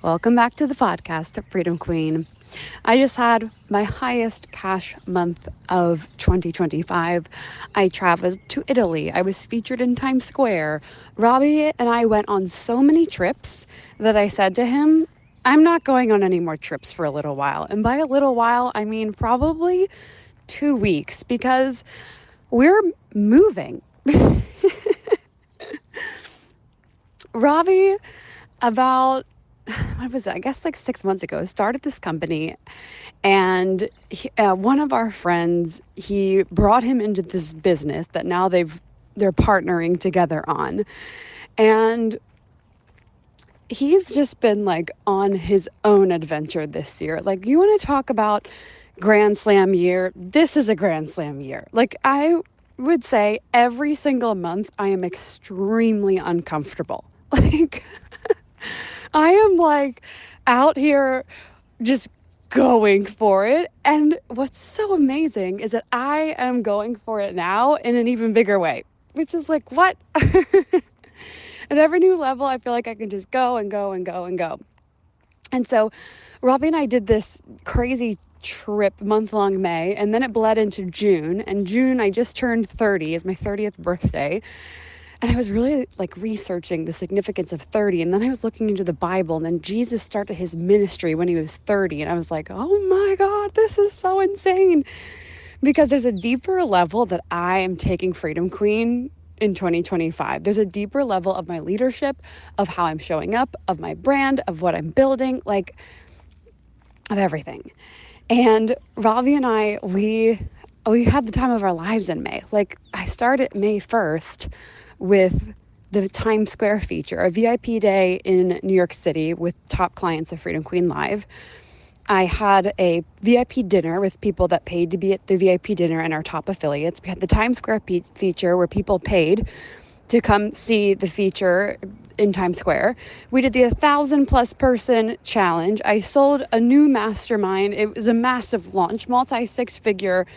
Welcome back to the podcast, Freedom Queen. I just had my highest cash month of 2025. I traveled to Italy. I was featured in Times Square. Robbie and I went on so many trips that I said to him, I'm not going on any more trips for a little while. And by a little while, I mean probably 2 weeks because we're moving. Robbie, about what was it? I guess like 6 months ago, started this company, and one of our friends, he brought him into this business that now they're partnering together on, and he's just been like on his own adventure this year. Like, you want to talk about Grand Slam year? This is a Grand Slam year. Like, I would say every single month I am extremely uncomfortable. Like, I am like out here just going for it. And what's so amazing is that I am going for it now in an even bigger way, which is like, what? At every new level, I feel like I can just go and go and go and go. And so Robbie and I did this crazy trip month-long May, and then it bled into June. And June, I just turned 30, is my 30th birthday. And I was really like researching the significance of 30. And then I was looking into the Bible, and then Jesus started his ministry when he was 30. And I was like, oh my God, this is so insane. Because there's a deeper level that I am taking Freedom Queen in 2025. There's a deeper level of my leadership, of how I'm showing up, of my brand, of what I'm building, like of everything. And Ravi and I, we had the time of our lives in May. Like, I started May 1st with the Times Square feature, a VIP day in New York City with top clients of Freedom Queen Live. I had a VIP dinner with people that paid to be at the VIP dinner and our top affiliates. We had the Times Square feature where people paid to come see the feature in Times Square. We did the 1,000+ person challenge. I sold a new mastermind. It was a massive launch, multi-6-figure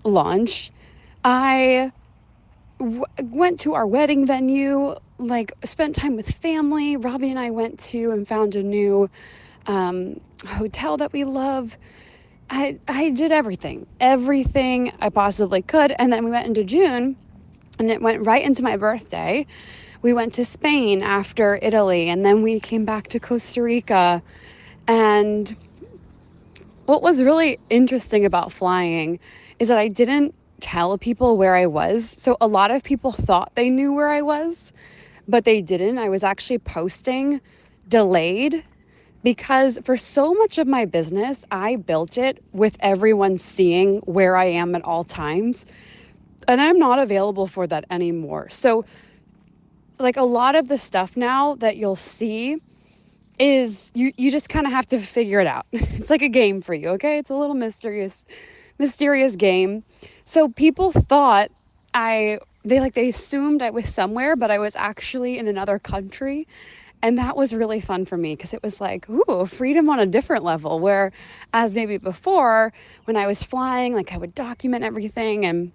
launch. I went to our wedding venue, like spent time with family. Robbie and I went to and found a new hotel that we love. I did everything I possibly could. And then we went into June, and it went right into my birthday. We went to Spain after Italy, and then we came back to Costa Rica. And what was really interesting about flying is that I didn't tell people where I was. So a lot of people thought they knew where I was, but they didn't. I was actually posting delayed because for so much of my business, I built it with everyone seeing where I am at all times. And I'm not available for that anymore. So like a lot of the stuff now that you'll see is you just kind of have to figure it out. It's like a game for you, okay? It's a little mysterious game. So people thought they assumed I was somewhere, but I was actually in another country. And that was really fun for me because it was like, ooh, freedom on a different level, where as maybe before when I was flying, like I would document everything.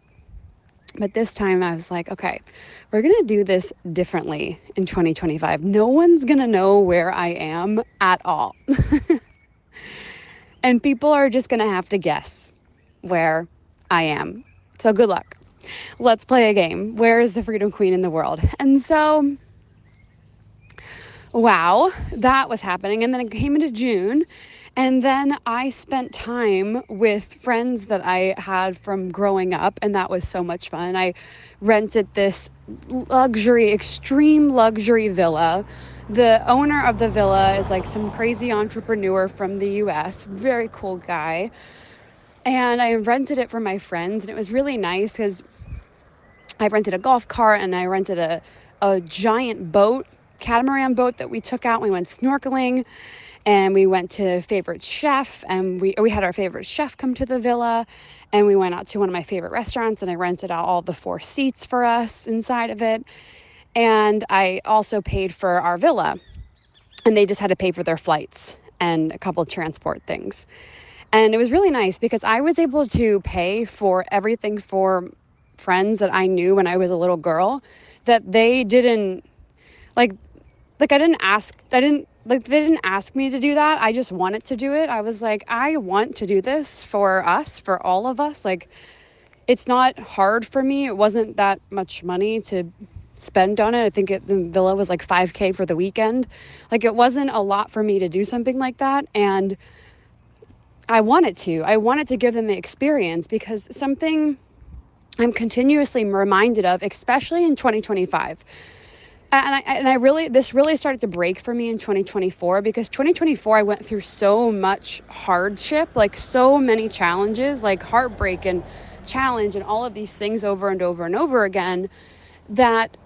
But this time I was like, okay, we're going to do this differently in 2025. No one's going to know where I am at all. And people are just going to have to guess where I am. So good luck. Let's play a game. Where is the Freedom Queen in the world? And so, wow, that was happening. And then it came into June. And then I spent time with friends that I had from growing up. And that was so much fun. I rented this extreme luxury villa. The owner of the villa is like some crazy entrepreneur from the US. Very cool guy. And I rented it for my friends, and it was really nice because I rented a golf cart, and I rented a giant boat, catamaran boat that we took out. We went snorkeling, and we went to favorite chef, and we had our favorite chef come to the villa, and we went out to one of my favorite restaurants, and I rented out all the 4 seats for us inside of it. And I also paid for our villa, and they just had to pay for their flights and a couple of transport things. And it was really nice because I was able to pay for everything for friends that I knew when I was a little girl that they didn't, like I didn't like they didn't ask me to do that. I just wanted to do it. I was like, I want to do this for us, for all of us. Like, it's not hard for me. It wasn't that much money to spend on it. I think the villa was like $5,000 for the weekend. Like, it wasn't a lot for me to do something like that. And I wanted to give them the experience, because something I'm continuously reminded of, especially in 2025. This really started to break for me in 2024, because 2024, I went through so much hardship, like so many challenges, like heartbreak and challenge and all of these things over and over and over again, that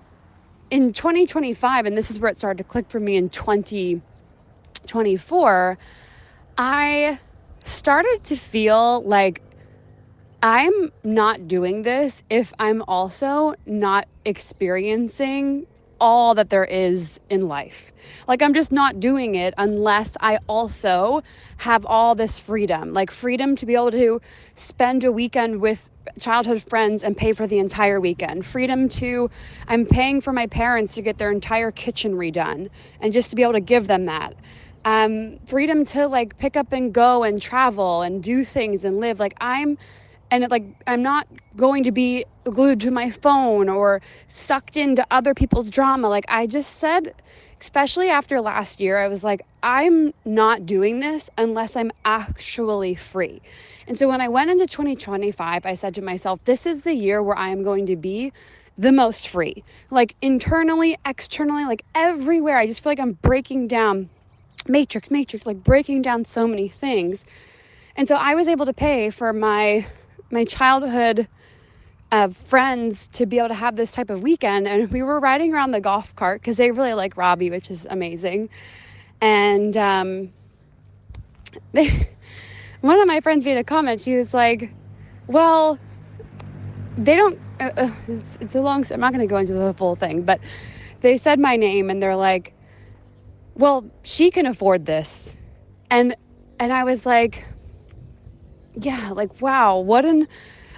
in 2025, and this is where it started to click for me in 2024, I started to feel like I'm not doing this if I'm also not experiencing all that there is in life. Like, I'm just not doing it unless I also have all this freedom, like freedom to be able to spend a weekend with childhood friends and pay for the entire weekend. I'm paying for my parents to get their entire kitchen redone and just to be able to give them that. Freedom to like pick up and go and travel and do things and live. I'm not going to be glued to my phone or sucked into other people's drama. Like, I just said, especially after last year, I was like, I'm not doing this unless I'm actually free. And so when I went into 2025, I said to myself, this is the year where I am going to be the most free. Like, internally, externally, like everywhere. I just feel like I'm breaking down matrix, like breaking down so many things. And so I was able to pay for my childhood friends to be able to have this type of weekend. And we were riding around the golf cart because they really like Robbie, which is amazing. And one of my friends made a comment. She was like, well, they don't, it's a long, I'm not going to go into the full thing, but they said my name and they're like, well, she can afford this. And I was like, yeah, like, wow,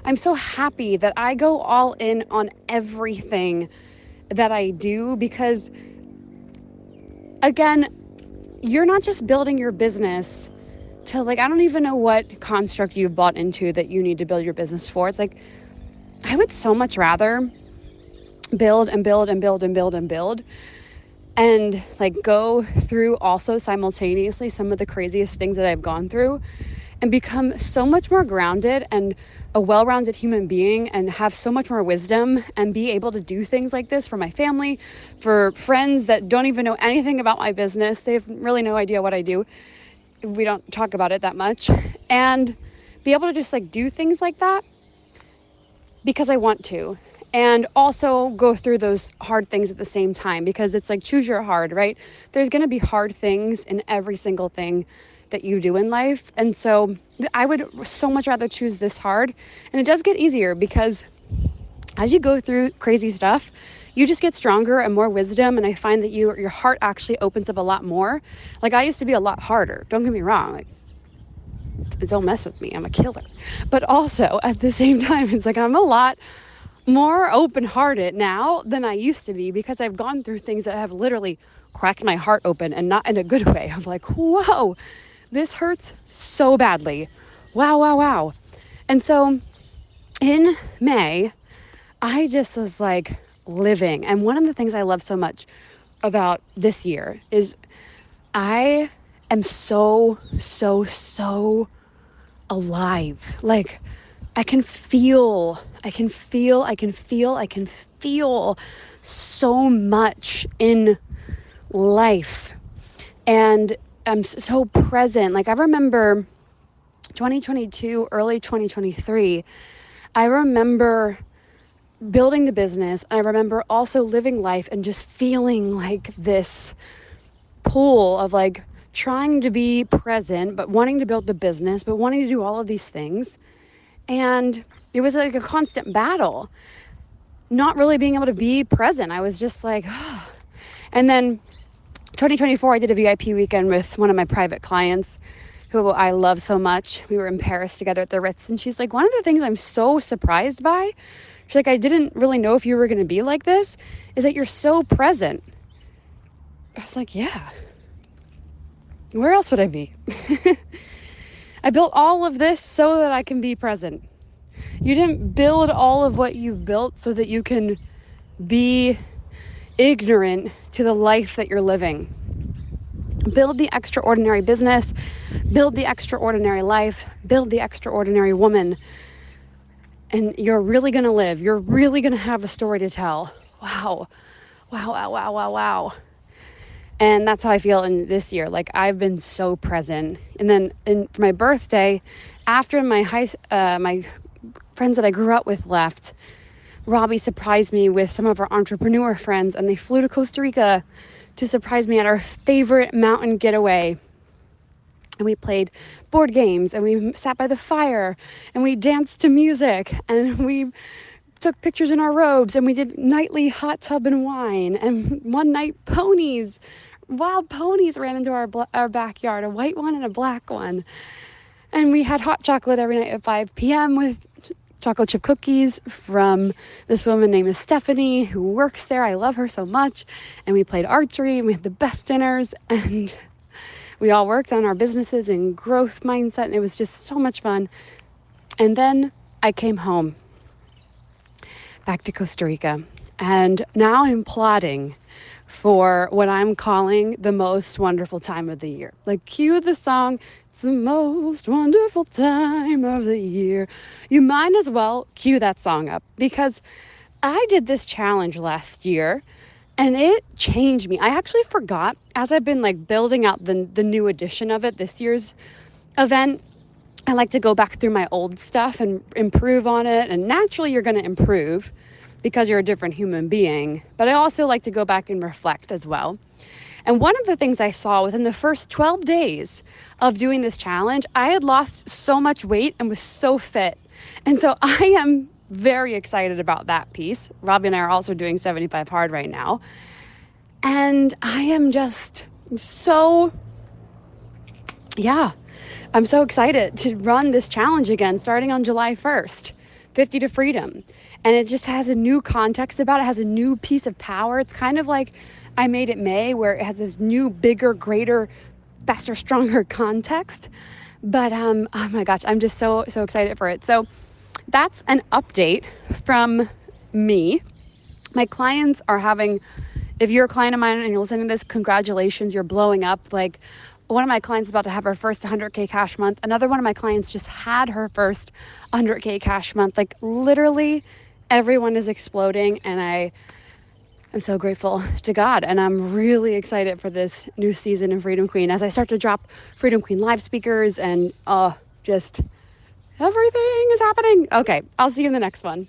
I'm so happy that I go all in on everything that I do, because again, you're not just building your business to like, I don't even know what construct you've bought into that you need to build your business for. It's like, I would so much rather build and build and build and build and build and like go through also simultaneously some of the craziest things that I've gone through and become so much more grounded and a well-rounded human being and have so much more wisdom and be able to do things like this for my family, for friends that don't even know anything about my business. They have really no idea what I do. We don't talk about it that much. And be able to just like do things like that because I want to. And also go through those hard things at the same time, because it's like choose your hard, right? There's going to be hard things in every single thing that you do in life. And so I would so much rather choose this hard. And it does get easier because as you go through crazy stuff, you just get stronger and more wisdom. And I find that your heart actually opens up a lot more. Like, I used to be a lot harder. Don't get me wrong. Like, don't mess with me. I'm a killer. But also at the same time, it's like I'm a lot more open-hearted now than I used to be, because I've gone through things that have literally cracked my heart open, and not in a good way. I'm like, whoa, this hurts so badly. Wow. And so in May, I just was like living. And one of the things I love so much about this year is I am so alive. Like, I can feel so much in life, and I'm so present. Like, I remember 2022, early 2023, I remember building the business. And I remember also living life and just feeling like this pull of like trying to be present, but wanting to build the business, but wanting to do all of these things. And it was like a constant battle, not really being able to be present. I was just like, oh. And then 2024, I did a VIP weekend with one of my private clients who I love so much. We were in Paris together at the Ritz. And she's like, one of the things I'm so surprised by, she's like, I didn't really know if you were going to be like this, is that you're so present. I was like, yeah, Where else would I be? I built all of this so that I can be present. You didn't build all of what you've built so that you can be ignorant to the life that you're living. Build the extraordinary business, build the extraordinary life, build the extraordinary woman, and you're really going to live. You're really going to have a story to tell. Wow. Wow, wow, wow, wow, wow. And that's how I feel in this year. Like, I've been so present. And then for my birthday, after my friends that I grew up with left, Robbie surprised me with some of our entrepreneur friends, and they flew to Costa Rica to surprise me at our favorite mountain getaway. And we played board games, and we sat by the fire, and we danced to music, and we took pictures in our robes, and we did nightly hot tub and wine. And one night, wild ponies ran into our backyard, a white one and a black one. And we had hot chocolate every night at 5 p.m. with chocolate chip cookies from this woman named Stephanie who works there. I love her so much. And we played archery, and we had the best dinners, and we all worked on our businesses and growth mindset, and it was just so much fun. And then I came home back to Costa Rica, and now I'm plotting for what I'm calling the most wonderful time of the year. Like, cue the song, it's the most wonderful time of the year. You might as well cue that song up, because I did this challenge last year and it changed me. I actually forgot, as I've been like building out the new edition of it, this year's event, I like to go back through my old stuff and improve on it. And naturally you're going to improve because you're a different human being. But I also like to go back and reflect as well. And one of the things I saw within the first 12 days of doing this challenge, I had lost so much weight and was so fit. And so I am very excited about that piece. Robbie and I are also doing 75 hard right now. And I am just I'm so excited to run this challenge again starting on July 1st, 50 to Freedom. And it just has a new context about it, has a new piece of power. It's kind of like I Made It May, where it has this new, bigger, greater, faster, stronger context. But oh my gosh, I'm just so excited for it. So that's an update from me. My clients are having, if you're a client of mine and you're listening to this, congratulations, you're blowing up. Like, one of my clients is about to have her first 100K cash month. Another one of my clients just had her first 100K cash month. Like, literally everyone is exploding, and I'm so grateful to God. And I'm really excited for this new season in Freedom Queen as I start to drop Freedom Queen live speakers, and just everything is happening. Okay, I'll see you in the next one.